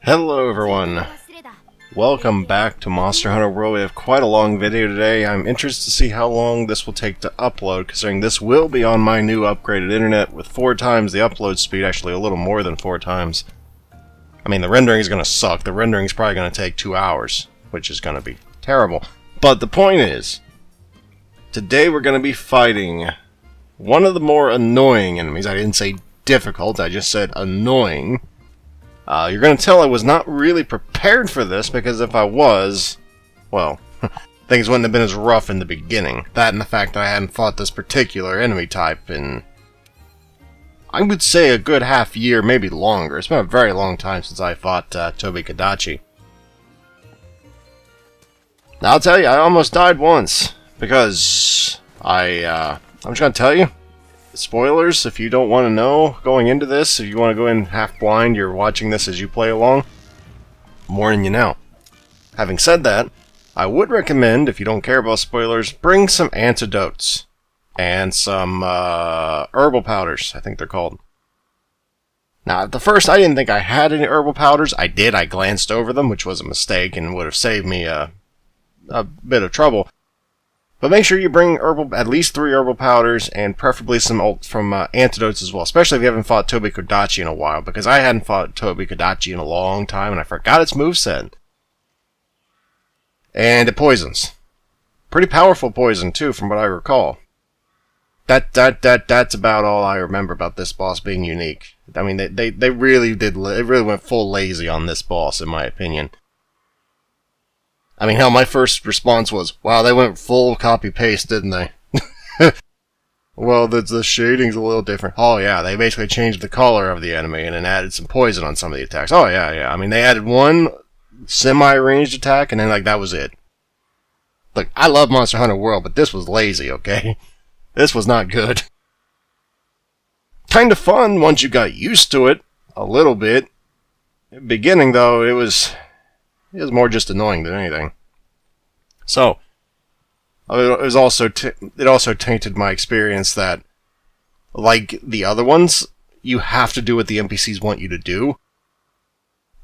Hello everyone, welcome back to Monster Hunter World. We have quite a long video today. I'm interested to see how long this will take to upload, considering this will be on my new upgraded internet with 4 times the upload speed, actually a little more than 4 times. I mean, the rendering is going to suck. The rendering is probably going to take 2 hours, which is going to be terrible. But the point is, today we're going to be fighting one of the more annoying enemies. I didn't say difficult, I just said annoying. You're going to tell I was not really prepared for this, because if I was, well, things wouldn't have been as rough in the beginning. That and the fact that I hadn't fought this particular enemy type in, I would say, a good half year, maybe longer. It's been a very long time since I fought Tobi Kadachi. Now, I'll tell you, I almost died once, because I'm just going to tell you, spoilers, if you don't want to know going into this, if you want to go in half blind, you're watching this as you play along, I'm warning you now. Having said that, I would recommend, if you don't care about spoilers, bring some antidotes and some herbal powders, I think they're called. Now, at the first, I didn't think I had any herbal powders. I did. I glanced over them, which was a mistake and would have saved me a bit of trouble. But make sure you bring at least 3 herbal powders, and preferably some from antidotes as well, especially if you haven't fought Tobi Kadachi in a while, because I hadn't fought Tobi Kadachi in a long time, and I forgot its moveset. And it poisons. Pretty powerful poison, too, from what I recall. That's about all I remember about this boss being unique. I mean, they really went full lazy on this boss, in my opinion. I mean, hell, my first response was, wow, they went full copy-paste, didn't they? Well, the shading's a little different. Oh, yeah, they basically changed the color of the enemy and then added some poison on some of the attacks. Oh, yeah. I mean, they added one semi-ranged attack, and then, like, that was it. Look, I love Monster Hunter World, but this was lazy, okay? This was not good. Kind of fun once you got used to it, a little bit. In the beginning, though, it was more just annoying than anything. So, it also tainted my experience that, like the other ones, you have to do what the NPCs want you to do.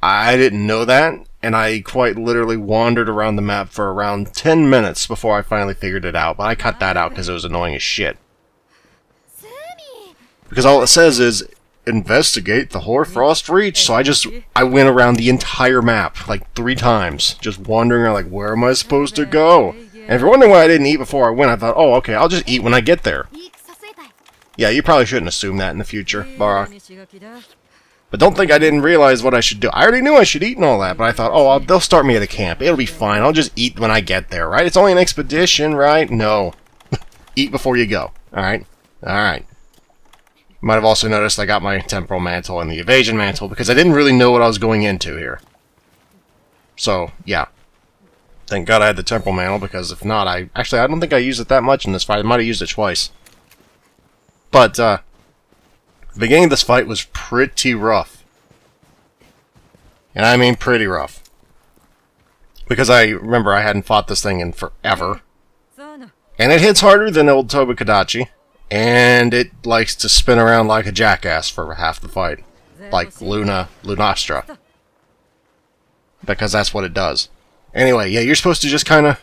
I didn't know that, and I quite literally wandered around the map for around 10 minutes before I finally figured it out, but I cut that out because it was annoying as shit. Because all it says is, investigate the Hoarfrost Reach, so I went around the entire map, like 3 times, just wandering around like, where am I supposed to go? And if you're wondering why I didn't eat before I went, I thought, oh, okay, I'll just eat when I get there. Yeah, you probably shouldn't assume that in the future, Barok. But don't think I didn't realize what I should do. I already knew I should eat and all that, but I thought, oh, they'll start me at a camp. It'll be fine. I'll just eat when I get there, right? It's only an expedition, right? No. Eat before you go, alright? Alright. You might have also noticed I got my temporal mantle and the evasion mantle, because I didn't really know what I was going into here. So, yeah. Thank God I had the temporal mantle, because if not, I don't think I used it that much in this fight. I might have used it twice. But, the beginning of this fight was pretty rough. And I mean pretty rough. Because I remember I hadn't fought this thing in forever. And it hits harder than old Tobi Kadachi. And it likes to spin around like a jackass for half the fight. Like Lunastra. Because that's what it does. Anyway, yeah, you're supposed to just kind of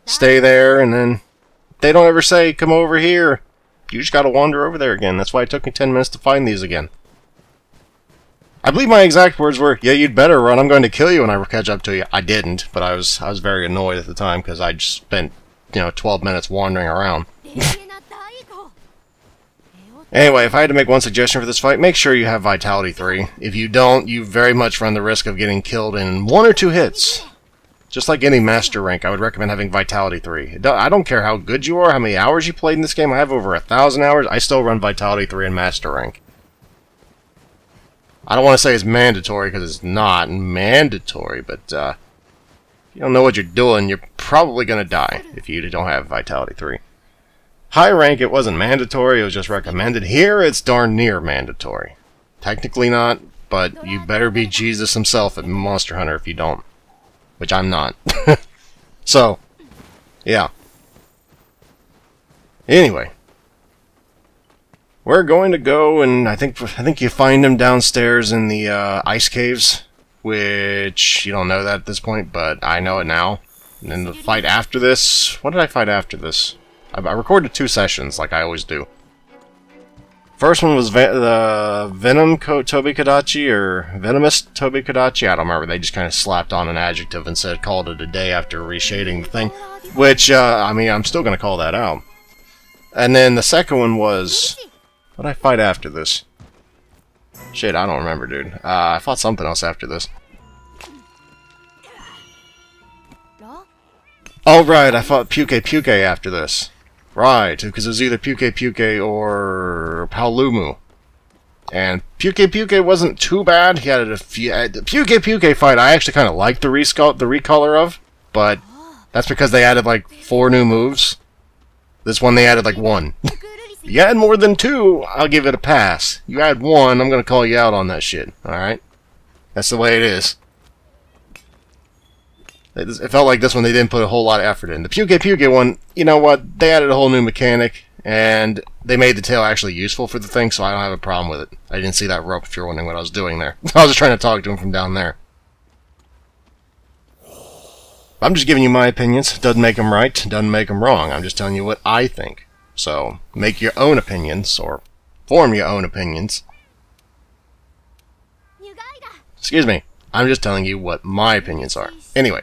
stay there, and then they don't ever say, come over here. You just gotta wander over there again. That's why it took me 10 minutes to find these again. I believe my exact words were, yeah, you'd better run, I'm going to kill you when I catch up to you. I didn't, but I was very annoyed at the time, because I just spent, 12 minutes wandering around. Anyway, if I had to make one suggestion for this fight, make sure you have Vitality 3. If you don't, you very much run the risk of getting killed in 1 or 2 hits. Just like any master rank, I would recommend having Vitality 3. I don't care how good you are, how many hours you played in this game. I have over 1,000 hours. I still run Vitality 3 in master rank. I don't want to say it's mandatory, because it's not mandatory, but if you don't know what you're doing, you're probably going to die if you don't have Vitality 3. High rank, it wasn't mandatory, it was just recommended. Here, it's darn near mandatory. Technically not, but you better be Jesus himself at Monster Hunter if you don't. Which I'm not. So, yeah. Anyway. We're going to go, and I think you find him downstairs in the ice caves. which you don't know that at this point, but I know it now. And then the fight after this... What did I fight after this? I recorded 2 sessions, like I always do. First one was the Tobi Kadachi, or Venomous Tobi Kadachi. I don't remember. They just kind of slapped on an adjective and said, called it a day after reshading the thing. Which, I mean, I'm still going to call that out. And then the second one was... What did I fight after this? Shit, I don't remember, dude. I fought something else after this. Oh, right, I fought Puke after this. Right, because it was either Puke or Paolumu. And Puke wasn't too bad. He had a few... The Puke fight I actually kind of liked the recolor of, but that's because they added like 4 new moves. This one they added like 1. You add more than 2, I'll give it a pass. You add 1, I'm gonna call you out on that shit, alright? That's the way it is. It felt like this one they didn't put a whole lot of effort in. The Puke one, you know what? They added a whole new mechanic, and they made the tail actually useful for the thing, so I don't have a problem with it. I didn't see that rope if you're wondering what I was doing there. I was just trying to talk to him from down there. I'm just giving you my opinions. Doesn't make them right, doesn't make them wrong. I'm just telling you what I think. So, make your own opinions, or form your own opinions. Excuse me. I'm just telling you what my opinions are. Anyway.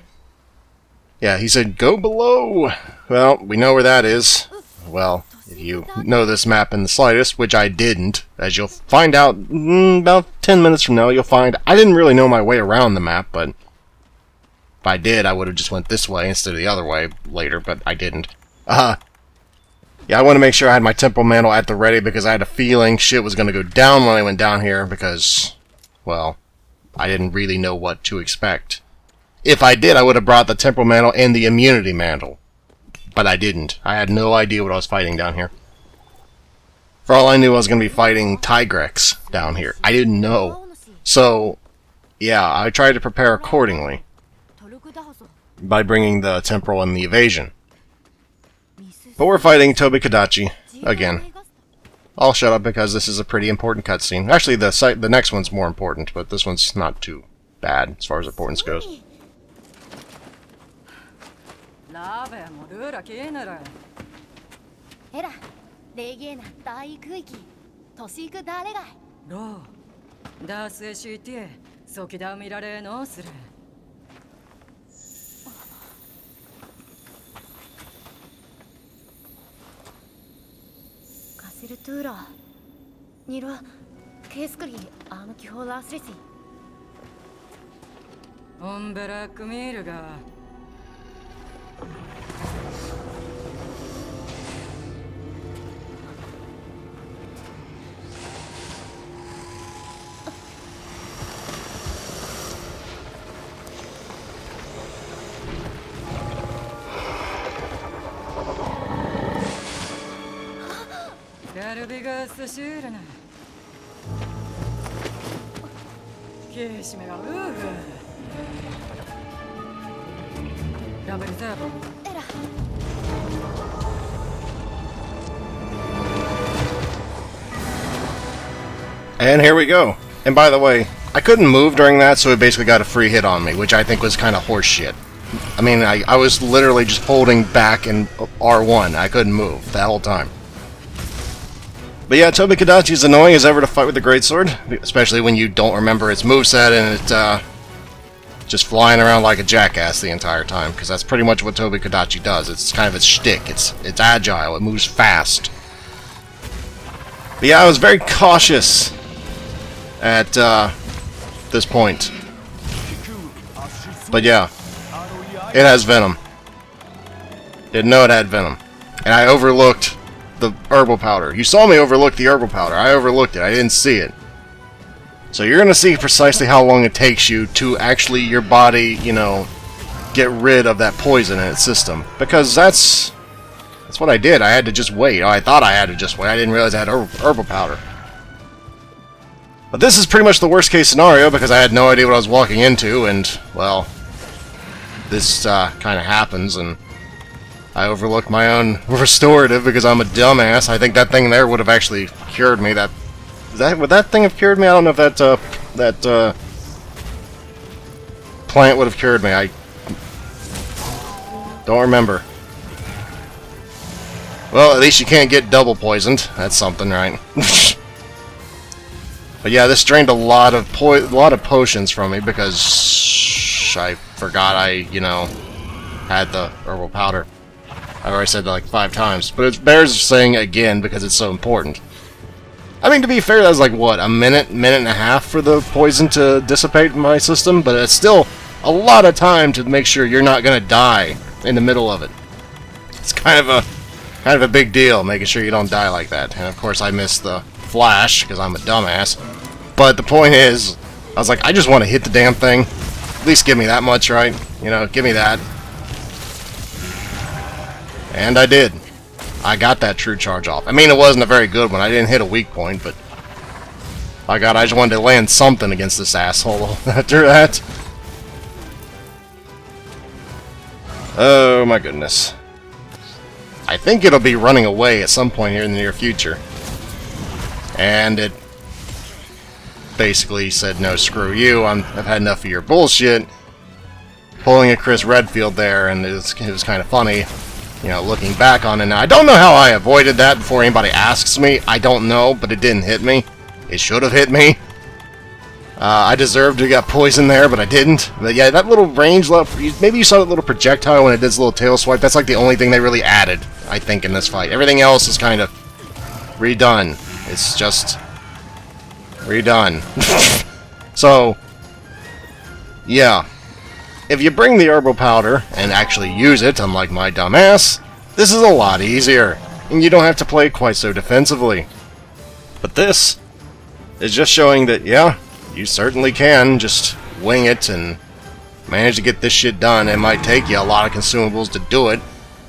Yeah, he said, go below! Well, we know where that is. Well, if you know this map in the slightest, which I didn't, as you'll find out about 10 minutes from now, you'll find I didn't really know my way around the map, but if I did, I would have just went this way instead of the other way later, but I didn't. Yeah, I want to make sure I had my temporal mantle at the ready because I had a feeling shit was going to go down when I went down here because, well, I didn't really know what to expect. If I did, I would have brought the temporal mantle and the immunity mantle. But I didn't. I had no idea what I was fighting down here. For all I knew, I was going to be fighting Tigrex down here. I didn't know. So, yeah, I tried to prepare accordingly by bringing the temporal and the evasion. But we're fighting Tobi Kadachi again. I'll shut up because this is a pretty important cutscene. Actually, the next one's more important, but this one's not too bad as far as importance goes. And here we go. And by the way, I couldn't move during that, so it basically got a free hit on me, which I think was kind of horseshit. I mean, I was literally just holding back in R1. I couldn't move that whole time. But yeah, Tobi Kadachi is annoying as ever to fight with the greatsword, especially when you don't remember its moveset and it just flying around like a jackass the entire time, because that's pretty much what Tobi Kadachi does. It's kind of its shtick. It's agile. It moves fast. But yeah, I was very cautious at this point. But yeah, it has venom. Didn't know it had venom. And I overlooked the herbal powder. You saw me overlook the herbal powder. I overlooked it. I didn't see it. So you're going to see precisely how long it takes you to actually, your body, you know, get rid of that poison in its system. Because that's what I did. I had to just wait. Oh, I thought I had to just wait. I didn't realize I had herbal powder. But this is pretty much the worst case scenario because I had no idea what I was walking into, and, well, this kind of happens, and I overlooked my own restorative because I'm a dumbass. I think that thing there would have actually cured me. Would that thing have cured me? I don't know if plant would have cured me. I don't remember. Well, at least you can't get double poisoned. That's something, right? But yeah, this drained a lot of potions from me because I forgot I, you know, had the herbal powder. I've already said that like 5 times, but it bears saying again because it's so important. I mean, to be fair, that was like, what, a minute and a half for the poison to dissipate in my system, but it's still a lot of time to make sure you're not going to die in the middle of it. It's kind of a big deal, making sure you don't die like that. And of course, I missed the flash, because I'm a dumbass. But the point is, I was like, I just want to hit the damn thing. At least give me that much, right? You know, give me that. And I did. I got that true charge off. I mean, it wasn't a very good one. I didn't hit a weak point, but... by God, I just wanted to land something against this asshole after that. Oh my goodness. I think it'll be running away at some point here in the near future. And it basically said, no, screw you, I've had enough of your bullshit. Pulling a Chris Redfield there, and it was kind of funny, you know, looking back on it now. I don't know how I avoided that before anybody asks me. I don't know, but it didn't hit me. It should have hit me. I deserved to get poisoned there, but I didn't. But yeah, that little range, maybe you saw that little projectile when it did its little tail swipe. That's like the only thing they really added, I think, in this fight. Everything else is kind of redone. It's just redone. So, yeah. If you bring the herbal powder and actually use it, unlike my dumbass, this is a lot easier, and you don't have to play quite so defensively. But this is just showing that, yeah, you certainly can just wing it and manage to get this shit done. It might take you a lot of consumables to do it,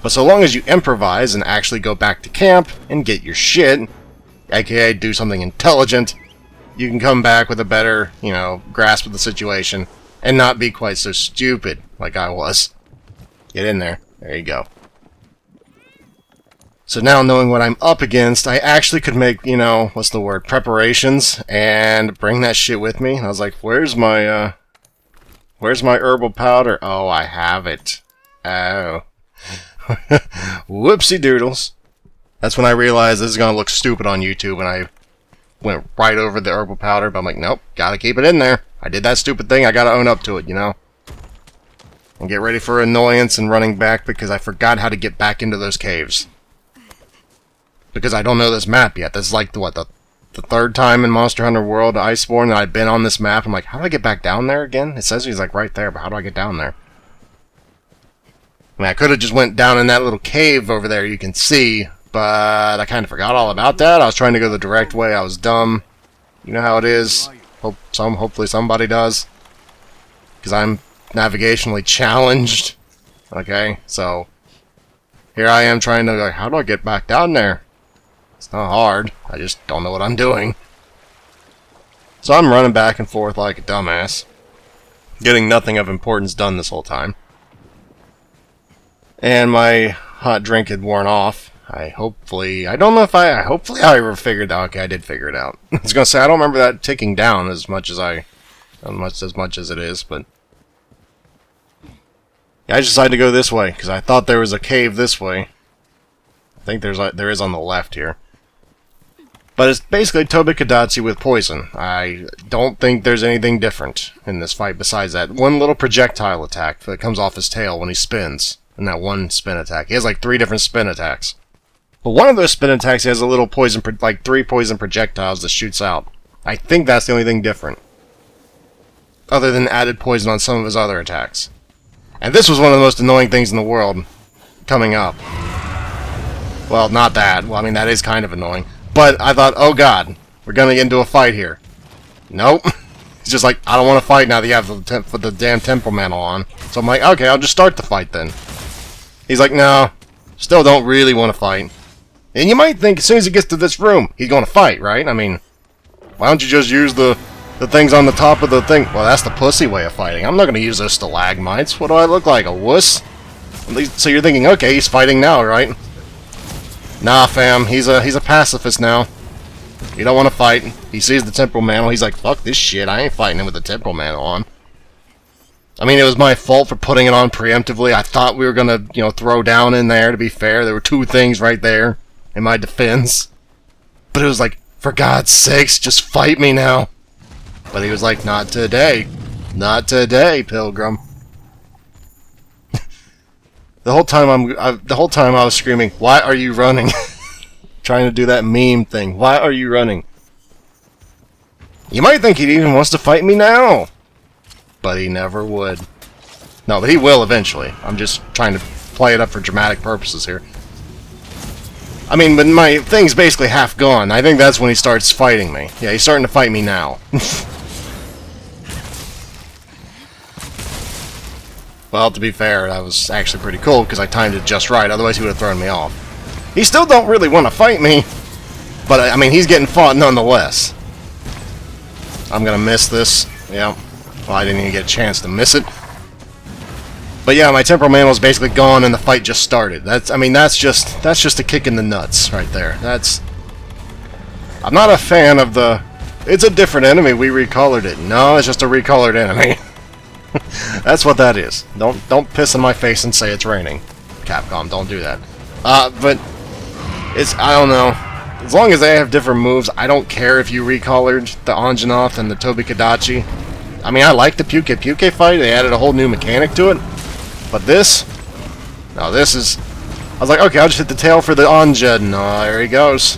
but so long as you improvise and actually go back to camp and get your shit, aka do something intelligent, you can come back with a better, you know, grasp of the situation and not be quite so stupid like I was. Get in there. There you go. So now, knowing what I'm up against, I actually could make, you know, what's the word, preparations, and bring that shit with me. And I was like, where's my herbal powder? Oh, I have it. Oh. Whoopsie doodles. That's when I realized this is going to look stupid on YouTube, and I went right over the herbal powder, but I'm like, nope, gotta keep it in there. I did that stupid thing, I gotta own up to it, you know? And get ready for annoyance and running back, because I forgot how to get back into those caves. Because I don't know this map yet. This is like, what, the third time in Monster Hunter World Iceborne that I've been on this map. I'm like, how do I get back down there again? It says he's like right there, but how do I get down there? I mean, I could have just went down in that little cave over there you can see, but I kind of forgot all about that. I was trying to go the direct way. I was dumb. You know how it is. Hopefully somebody does. Because I'm navigationally challenged. Okay, so here I am trying to, like, how do I get back down there? It's not hard. I just don't know what I'm doing. So I'm running back and forth like a dumbass. Getting nothing of importance done this whole time. And my hot drink had worn off. Hopefully I ever figured out. Okay, I did figure it out. I was gonna say, I don't remember that ticking down as much as it is, but yeah, I just decided to go this way, because I thought there was a cave this way. I think there is on the left here. But it's basically Tobi Kadachi with poison. I don't think there's anything different in this fight besides that one little projectile attack that comes off his tail when he spins. And that one spin attack. He has like 3 different spin attacks. But one of those spin attacks, he has a little poison, like 3 poison projectiles that shoots out. I think that's the only thing different. Other than added poison on some of his other attacks. And this was one of the most annoying things in the world coming up. Well, not that. Well, I mean, that is kind of annoying. But I thought, oh god, we're gonna get into a fight here. Nope. He's just like, I don't want to fight now that you have the damn temple mantle on. So I'm like, okay, I'll just start the fight then. He's like, no, still don't really want to fight. And you might think as soon as he gets to this room, he's going to fight, right? I mean, why don't you just use the things on the top of the thing? Well, that's the pussy way of fighting. I'm not going to use those stalagmites. What do I look like, a wuss? At least, so you're thinking, okay, he's fighting now, right? Nah, fam, he's a pacifist now. He don't want to fight. He sees the temporal mantle. He's like, fuck this shit. I ain't fighting him with the temporal mantle on. I mean, it was my fault for putting it on preemptively. I thought we were gonna, throw down in there, to be fair. There were two things right there in my defense. But it was like, for God's sakes, just fight me now. But he was like, not today. Not today, Pilgrim. The whole time I was screaming, why are you running? Trying to do that meme thing. Why are you running? You might think he even wants to fight me now. But he never would. No, but he will eventually. I'm just trying to play it up for dramatic purposes here. I mean, but my thing's basically half gone. I think that's when he starts fighting me. Yeah, he's starting to fight me now. Well, to be fair, that was actually pretty cool because I timed it just right. Otherwise, he would have thrown me off. He still don't really want to fight me. But, I mean, he's getting fought nonetheless. I'm going to miss this. Yeah. Well, I didn't even get a chance to miss it. But yeah, my temporal mantle is basically gone and the fight just started. That's just a kick in the nuts right there. I'm not a fan of the... It's a different enemy, we recolored it. No, it's just a recolored enemy. That's what that is. Don't piss in my face and say it's raining. Capcom, don't do that. But I don't know. As long as they have different moves, I don't care if you recolored the Anjanath and the Tobi Kadachi. I mean, I like the Puke fight. They added a whole new mechanic to it. But this? No, this is... I was like, okay, I'll just hit the tail for the Anjed. No, there he goes.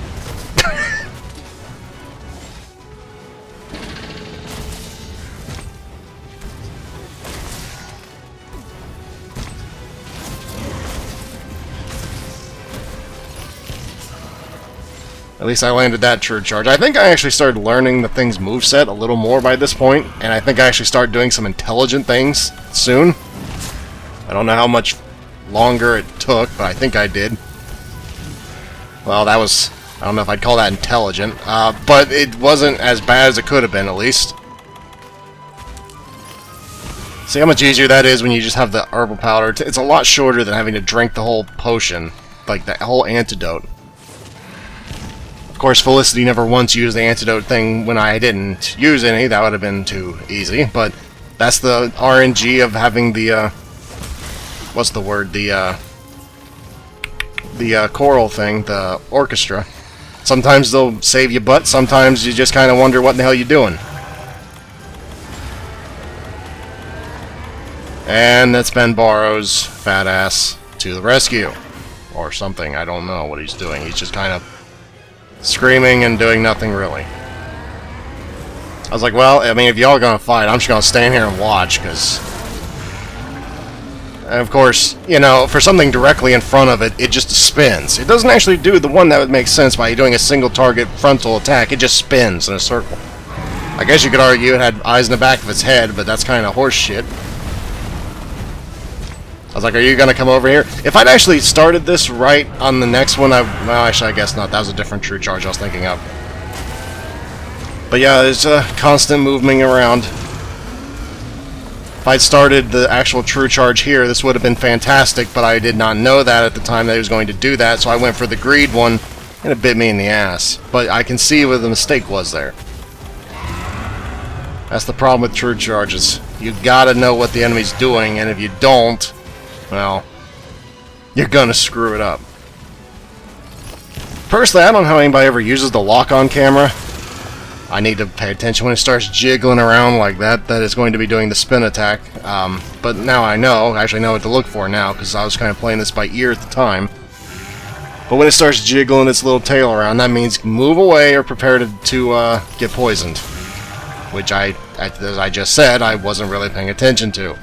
At least I landed that true charge. I think I actually started learning the thing's moveset a little more by this point, and I think I actually started doing some intelligent things soon. I don't know how much longer it took, but I think I did. Well, that was... I don't know if I'd call that intelligent, but it wasn't as bad as it could have been, at least. See how much easier that is when you just have the herbal powder. It's a lot shorter than having to drink the whole potion, like the whole antidote. Of course, Felicity never once used the antidote thing when I didn't use any. That would have been too easy, but that's the RNG of having the, what's the word? The choral thing, the orchestra. Sometimes they'll save you butt, sometimes you just kind of wonder what the hell you're doing. And that's Ben Barrow's fat ass to the rescue. Or something, I don't know what he's doing. He's just kind of screaming and doing nothing really. I was like, well, I mean, if y'all are gonna fight, I'm just gonna stand here and watch, because... And of course, for something directly in front of it, it just spins. It doesn't actually do the one that would make sense by doing a single target frontal attack. It just spins in a circle. I guess you could argue it had eyes in the back of its head, but that's kind of horse shit. I was like, are you going to come over here? If I'd actually started this right on the next one, well, actually, I guess not. That was a different true charge I was thinking of. But yeah, there's a constant moving around. If I'd started the actual true charge here, this would have been fantastic, but I did not know that at the time that he was going to do that, so I went for the greed one, and it bit me in the ass. But I can see where the mistake was there. That's the problem with true charges. You gotta know what the enemy's doing, and if you don't, well, you're gonna screw it up. Personally, I don't know how anybody ever uses the lock-on camera. I need to pay attention when it starts jiggling around like that. That is going to be doing the spin attack. But now I know. I actually know what to look for now, because I was kind of playing this by ear at the time. But when it starts jiggling its little tail around, that means move away or prepare to get poisoned. Which as I just said, I wasn't really paying attention to.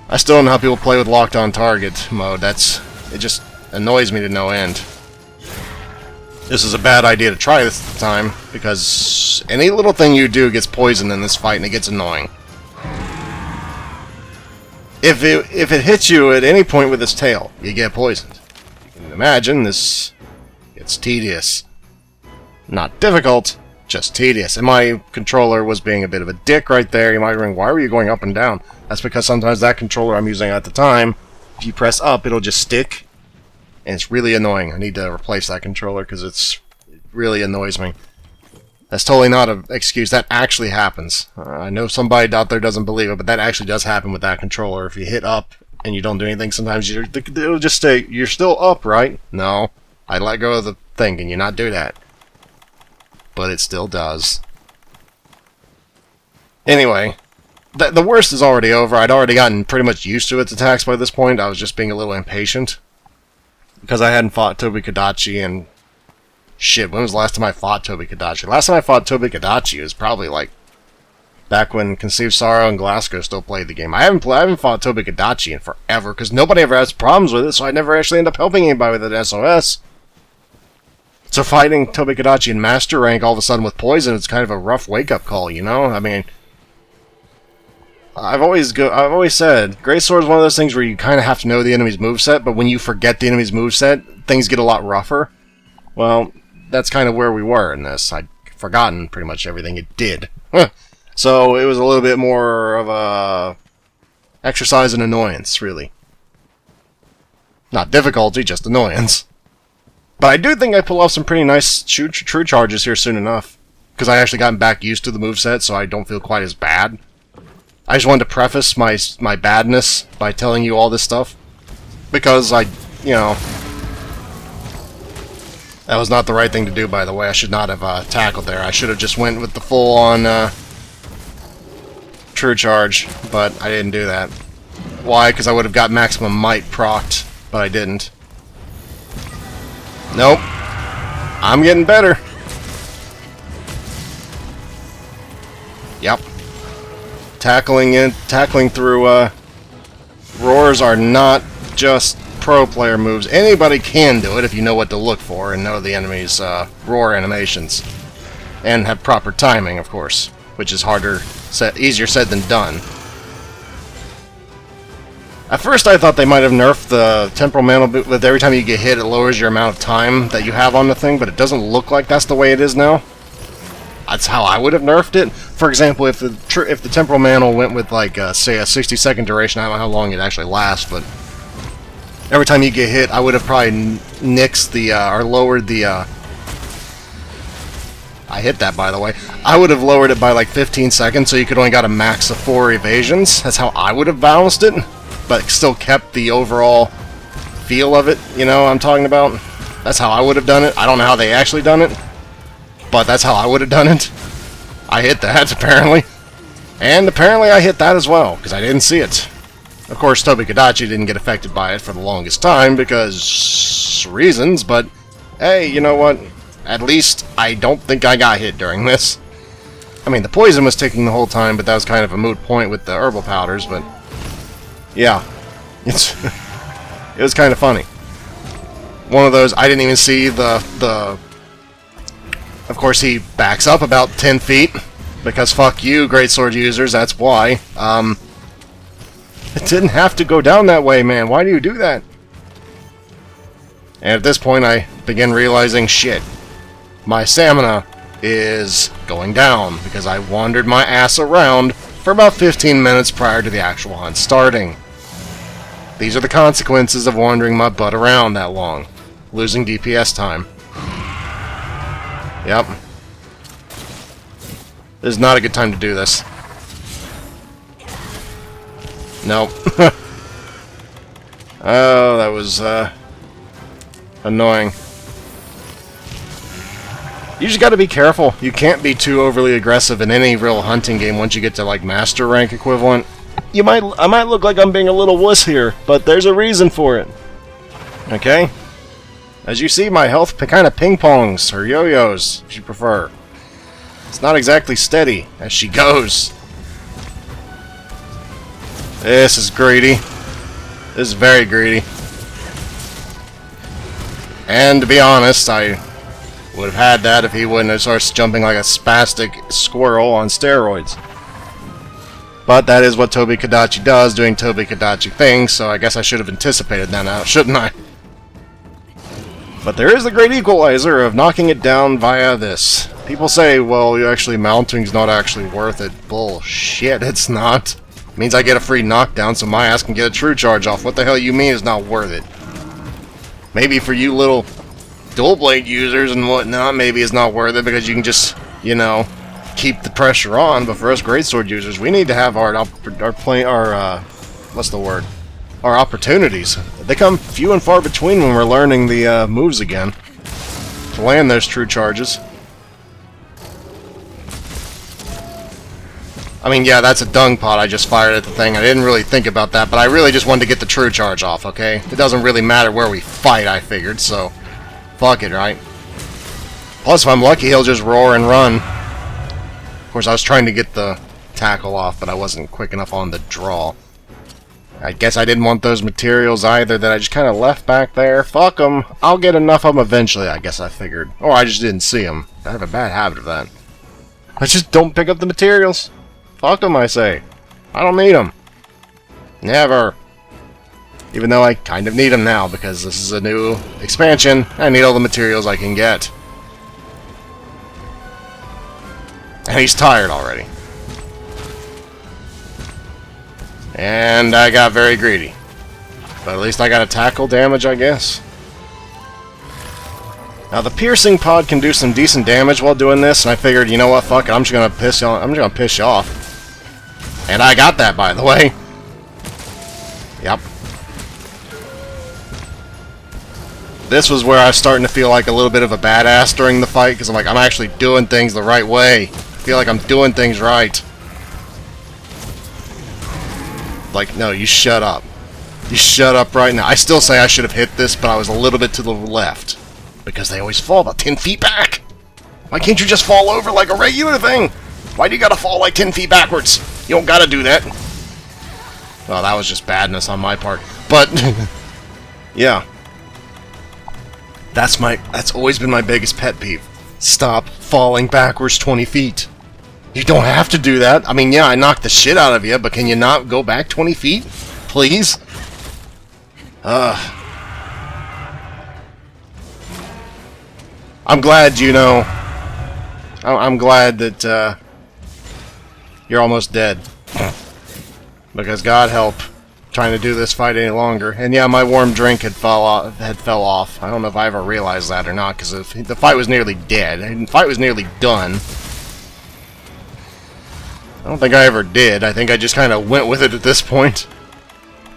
I still don't know how people play with locked on target mode. It just annoys me to no end. This is a bad idea to try this at the time, because any little thing you do gets poisoned in this fight, and it gets annoying. If it hits you at any point with its tail, you get poisoned. You can imagine this gets tedious. Not difficult, just tedious. And my controller was being a bit of a dick right there. You might ring, why were you going up and down? That's because sometimes that controller I'm using at the time, if you press up, it'll just stick. And it's really annoying. I need to replace that controller because it really annoys me. That's totally not an excuse. That actually happens. I know somebody out there doesn't believe it, but that actually does happen with that controller. If you hit up and you don't do anything, sometimes it'll just say, you're still up, right? No. I let go of the thing. Can you not do that? But it still does. Anyway, the worst is already over. I'd already gotten pretty much used to its attacks by this point. I was just being a little impatient. Because I hadn't fought Tobi Kadachi and... Shit, when was the last time I fought Tobi Kadachi? Last time I fought Tobi Kadachi was probably like back when Conceived Sorrow and Glasgow still played the game. I haven't fought Tobi Kadachi in forever because nobody ever has problems with it, so I never actually end up helping anybody with it SOS. So fighting Tobi Kadachi in Master Rank all of a sudden with poison, it's kind of a rough wake-up call, you know? I mean, I've always said Greatsword is one of those things where you kind of have to know the enemy's moveset, but when you forget the enemy's moveset, things get a lot rougher. Well, that's kind of where we were in this. I'd forgotten pretty much everything it did. So it was a little bit more of a exercise in annoyance, really. Not difficulty, just annoyance. But I do think I pull off some pretty nice true charges here soon enough. Because I actually gotten back used to the moveset, so I don't feel quite as bad. I just wanted to preface my badness by telling you all this stuff. Because that was not the right thing to do, by the way. I should not have tackled there. I should have just went with the full-on true charge, but I didn't do that. Why? Because I would have got maximum might procced, but I didn't. Nope. I'm getting better. Yep. Tackling through roars are not just pro player moves. Anybody can do it if you know what to look for and know the enemy's roar animations. And have proper timing, of course, which is easier said than done. At first I thought they might have nerfed the temporal mantle with every time you get hit it lowers your amount of time that you have on the thing, but it doesn't look like that's the way it is now. That's how I would have nerfed it. For example, if the temporal mantle went with like say a 60-second duration, I don't know how long it actually lasts, but every time you get hit, I would have probably nixed or lowered the, I hit that, by the way. I would have lowered it by like 15 seconds, so you could only got a max of 4 evasions. That's how I would have balanced it, but still kept the overall feel of it, you know what I'm talking about? That's how I would have done it. I don't know how they actually done it, but that's how I would have done it. I hit that, apparently. And apparently I hit that as well, because I didn't see it. Of course, Tobi Kadachi didn't get affected by it for the longest time because reasons, but hey, you know what? At least I don't think I got hit during this. I mean, the poison was ticking the whole time, but that was kind of a moot point with the herbal powders, but yeah, it was kind of funny. One of those, I didn't even see the of course, he backs up about 10 feet, because fuck you, greatsword users, that's why. It didn't have to go down that way, man. Why do you do that? And at this point, I begin realizing, shit, my stamina is going down, because I wandered my ass around for about 15 minutes prior to the actual hunt starting. These are the consequences of wandering my butt around that long. Losing DPS time. Yep. This is not a good time to do this. Nope. Oh, that was, annoying. You just gotta be careful. You can't be too overly aggressive in any real hunting game once you get to, like, Master Rank equivalent. I might look like I'm being a little wuss here, but there's a reason for it. Okay? As you see, my health kind of ping-pongs, or yo-yos, if you prefer. It's not exactly steady as she goes. This is greedy. This is very greedy. And to be honest, I would have had that if he wouldn't have started jumping like a spastic squirrel on steroids. But that is what Tobi Kadachi does, doing Tobi Kadachi things, so I guess I should have anticipated that now, shouldn't I? But there is the great equalizer of knocking it down via this. People say, well, actually mounting's not actually worth it. Bullshit, it's not. It means I get a free knockdown so my ass can get a true charge off. What the hell you mean it's not worth it? Maybe for you little dual blade users and whatnot, maybe it's not worth it because you can just you know, keep the pressure on. But for us greatsword users, we need to have our what's the word? Our opportunities. They come few and far between when we're learning the moves again to land those true charges. I mean, yeah, that's a dung pot I just fired at the thing. I didn't really think about that, but I really just wanted to get the true charge off, okay? It doesn't really matter where we fight, I figured, so fuck it, right? Plus, if I'm lucky, he'll just roar and run. Of course, I was trying to get the tackle off, but I wasn't quick enough on the draw. I guess I didn't want those materials either that I just kind of left back there. Fuck them. I'll get enough of them eventually, I guess I figured. Or I just didn't see them. I have a bad habit of that. I just don't pick up the materials. Fuck them, I say. I don't need them. Never. Even though I kind of need them now, because this is a new expansion. I need all the materials I can get. And he's tired already. And I got very greedy. But at least I got a tackle damage, I guess. Now the piercing pod can do some decent damage while doing this, and I figured, you know what, fuck it, I'm just gonna piss you off. And I got that, by the way. Yep. This was where I was starting to feel like a little bit of a badass during the fight, because I'm like, I'm actually doing things the right way. I feel like I'm doing things right. Like, no, you shut up. You shut up right now. I still say I should have hit this, but I was a little bit to the left. Because they always fall about 10 feet back. Why can't you just fall over like a regular thing? Why do you gotta fall like 10 feet backwards? You don't gotta do that. Well, that was just badness on my part. But, yeah. That's always been my biggest pet peeve. Stop falling backwards 20 feet. You don't have to do that. I mean, yeah, I knocked the shit out of you, but can you not go back 20 feet? Please? I'm glad, you know... I'm glad that, you're almost dead. Because God help trying to do this fight any longer. And yeah, my warm drink had fell off. I don't know if I ever realized that or not, because the fight was nearly dead. The fight was nearly done. I don't think I ever did. I think I just kind of went with it at this point.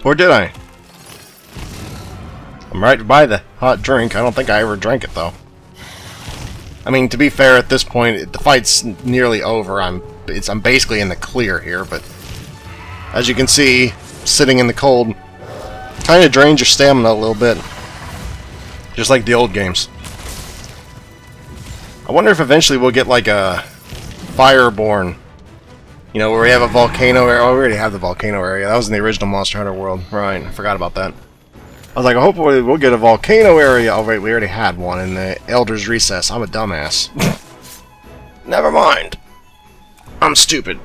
Or did I? I'm right by the hot drink. I don't think I ever drank it, though. I mean, to be fair, at this point, the fight's nearly over. I'm basically in the clear here, but as you can see, sitting in the cold kind of drains your stamina a little bit. Just like the old games. I wonder if eventually we'll get like a Iceborne. You know, where we have a volcano area. Oh, we already have the volcano area. That was in the original Monster Hunter world. Right, I forgot about that. I was like, hopefully we'll get a volcano area. Oh, wait, we already had one in the Elder's Recess. I'm a dumbass. Never mind. I'm stupid.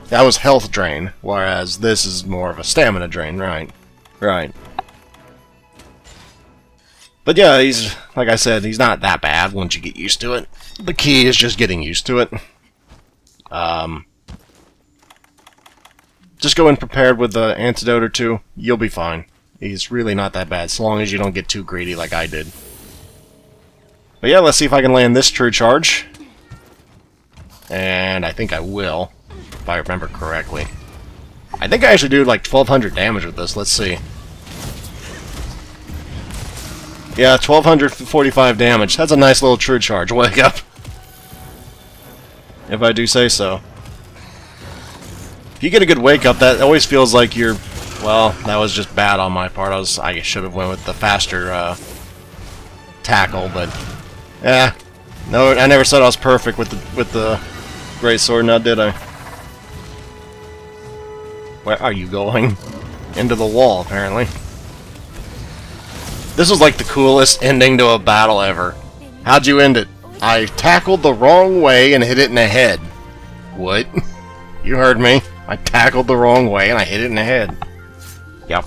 That was health drain, whereas this is more of a stamina drain. Right. Right. But yeah, he's, like I said, he's not that bad once you get used to it. The key is just getting used to it. Just go in prepared with the antidote or two. You'll be fine. He's really not that bad, so long as you don't get too greedy like I did. But yeah, let's see if I can land this true charge. And I think I will, if I remember correctly. I think I actually do like 1200 damage with this. Let's see. Yeah, 1245 damage. That's a nice little true charge. Wake up. If I do say so. If you get a good wake up, that always feels like you're... Well, that was just bad on my part. I should have went with the faster tackle, but... Yeah. No, I never said I was perfect with the great sword, now did I? Where are you going? Into the wall, apparently. This was like the coolest ending to a battle ever. How'd you end it? I tackled the wrong way and hit it in the head. What? You heard me. I tackled the wrong way and I hit it in the head. Yep.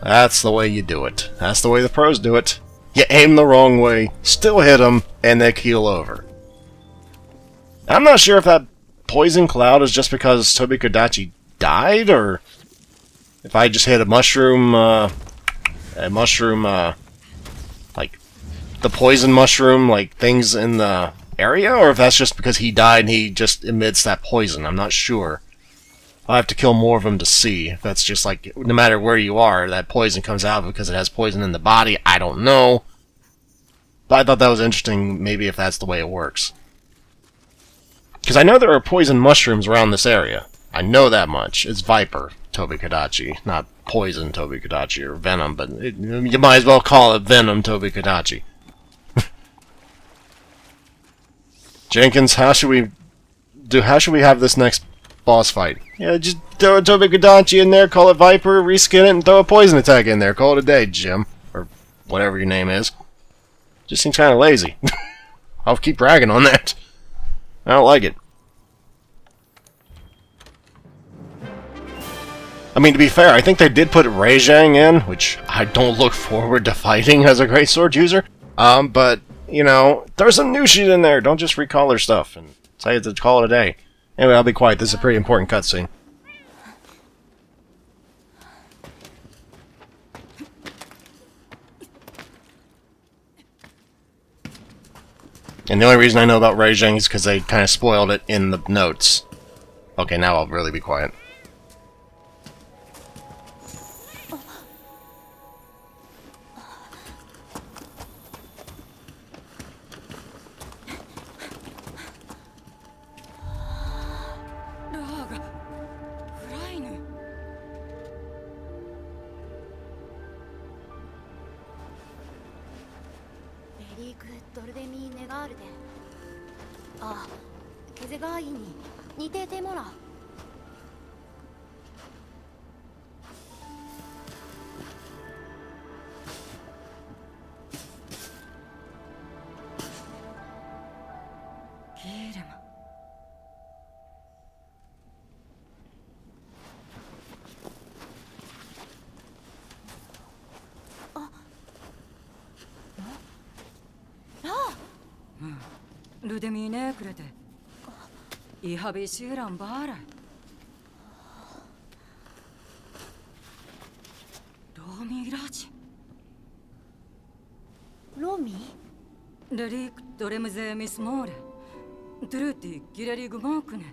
That's the way you do it. That's the way the pros do it. You aim the wrong way, still hit them, and they keel over. I'm not sure if that poison cloud is just because Tobi Kadachi died, or if I just hit a mushroom, like, the poison mushroom, like, things in the area, or if that's just because he died and he just emits that poison. I'm not sure. I'll have to kill more of them to see. If that's just like, no matter where you are, that poison comes out because it has poison in the body. I don't know. But I thought that was interesting, maybe if that's the way it works. Because I know there are poison mushrooms around this area. I know that much. It's Viper, Tobi Kadachi. Not poison Tobi Kadachi or venom, but you might as well call it venom Tobi Kadachi. Jenkins, how should we have this next boss fight? Yeah, just throw a Tobi Kadachi in there, call it Viper, reskin it, and throw a poison attack in there. Call it a day, Jim. Or whatever your name is. Just seems kind of lazy. I'll keep bragging on that. I don't like it. I mean, to be fair, I think they did put Rei Zhang in, which I don't look forward to fighting as a great sword user. But, you know, there's some new shit in there. Don't just recall their stuff and say to call it a day. Anyway, I'll be quiet. This is a pretty important cutscene. And the only reason I know about Rei Zhang is because they kind of spoiled it in the notes. Okay, now I'll really be quiet. Ludemine krede. I habe siran bara. Romi raci. Romi? Derik doremze mismore. Truti gireri gumokne.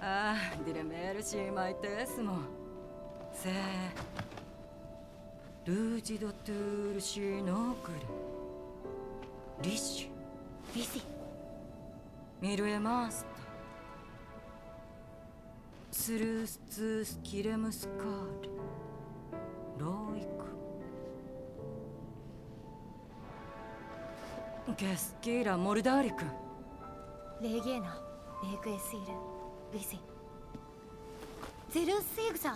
Ah, diremer si maitesmo. Se. Luji dotur shi no kure. Rishi. Lisi. Miruemasta. Srustus kiremuskar. Loiku. Keskira Mordarikun. Legena. Leguesir. Lisi. Zerussigsa.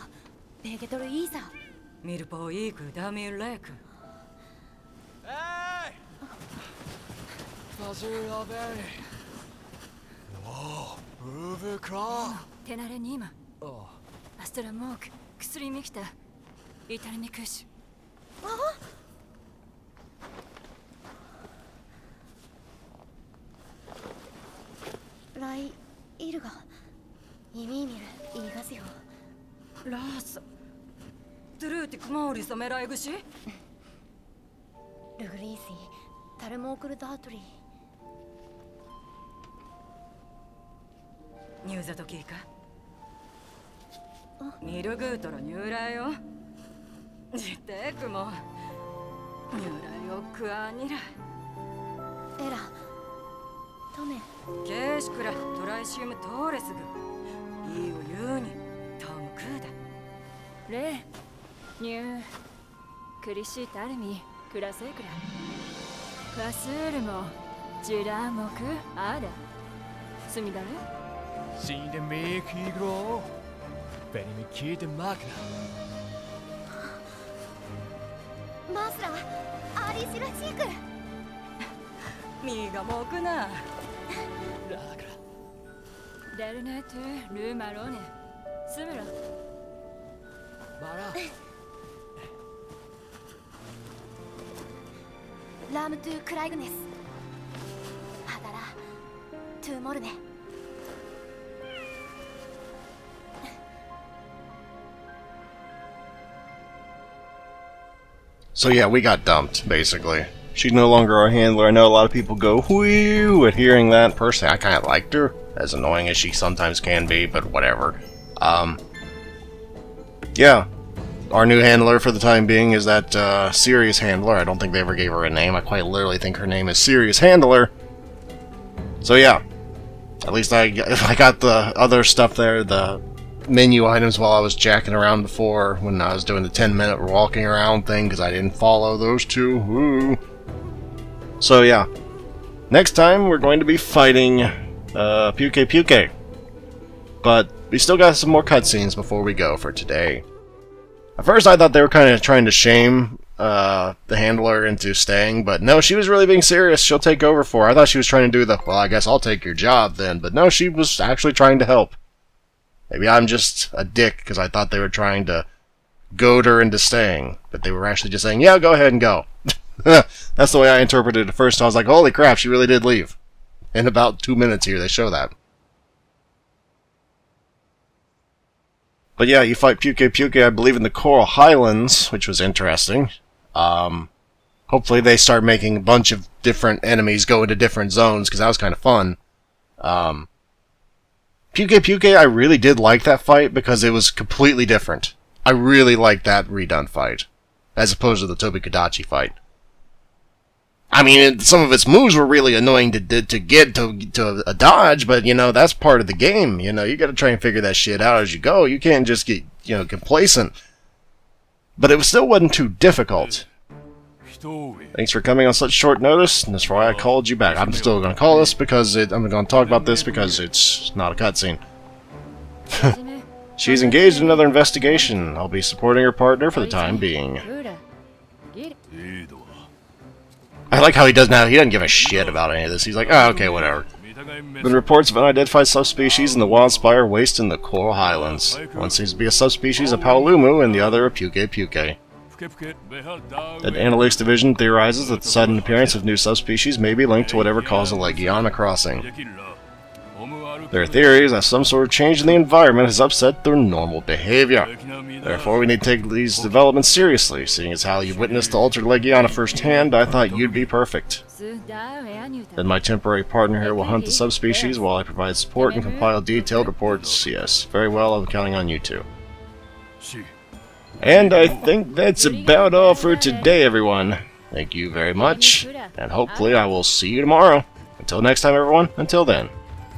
Legetor Isa. Mirpoiku Damir Lek. Hey! Whoa, move car. Tenare Nima. Oh, Astra Mok. Ksuri Mikta. Itarmikush. Lai Irga. Imimir. Igasio. Lasa. Trutik Mori Sameraigushi? Lugrisi. Taramokul Datri. ニューザトキーかミルグートのニューライよジテクもニューライをクアニラエラ。トメ。ケーシクラトライシウムトーレスグいいを言うにトムクーダレニュークリシタルミクラセクラカスールもジラモクアダスミダル zien de meekigro. Ben je me keer de makna? マスラ。アリシラシーク。ミがモクな Lagra. デルネトゥルーマロネスムラ Mara. ラムトゥクライグネス。ハダラ。トゥモルネ。So yeah, we got dumped, basically. She's no longer our handler. I know a lot of people go whoo at hearing that. Personally, I kind of liked her, as annoying as she sometimes can be, but whatever. Yeah. Our new handler for the time being is that Serious Handler. I don't think they ever gave her a name. I quite literally think her name is Serious Handler. So yeah. At least I got the other stuff there, the menu items, while I was jacking around before when I was doing the 10-minute walking around thing, because I didn't follow those two. Woo. So yeah, next time we're going to be fighting Puke Puke. But we still got some more cutscenes before we go for today. At first I thought they were kind of trying to shame the handler into staying, but no, she was really being serious. She'll take over for her. I thought she was trying to do the, well, I guess I'll take your job then, but no, she was actually trying to help. Maybe I'm just a dick because I thought they were trying to goad her into staying, but they were actually just saying, yeah, go ahead and go. That's the way I interpreted it at first. I was like, holy crap, she really did leave. In about 2 minutes here, they show that. But yeah, you fight Puke Puke, I believe, in the Coral Highlands, which was interesting. Hopefully they start making a bunch of different enemies go into different zones, because that was kind of fun. Puke Puke, I really did like that fight, because it was completely different. I really liked that redone fight, as opposed to the Tobi Kadachi fight. I mean, some of its moves were really annoying to get to a dodge, but, you know, that's part of the game. You know, you gotta try and figure that shit out as you go. You can't just get, you know, complacent. But it still wasn't too difficult. Thanks for coming on such short notice, and that's why I called you back. I'm still gonna call this because I'm gonna talk about this because it's not a cutscene. She's engaged in another investigation. I'll be supporting her partner for the time being. I like how he doesn't give a shit about any of this. He's like, oh, okay, whatever. Been reports of unidentified subspecies in the Wildspire Waste in the Coral Highlands. One seems to be a subspecies of Paolumu and the other a Puke Puke. The Analytics Division theorizes that the sudden appearance of new subspecies may be linked to whatever caused the Legiana crossing. Their theory is that some sort of change in the environment has upset their normal behavior. Therefore, we need to take these developments seriously. Seeing as how you witnessed the altered Legiana firsthand, I thought you'd be perfect. Then my temporary partner here will hunt the subspecies while I provide support and compile detailed reports. Yes, very well, I'm counting on you two. And I think that's about all for today, everyone. Thank you very much, and hopefully I will see you tomorrow. Until next time, everyone, until then.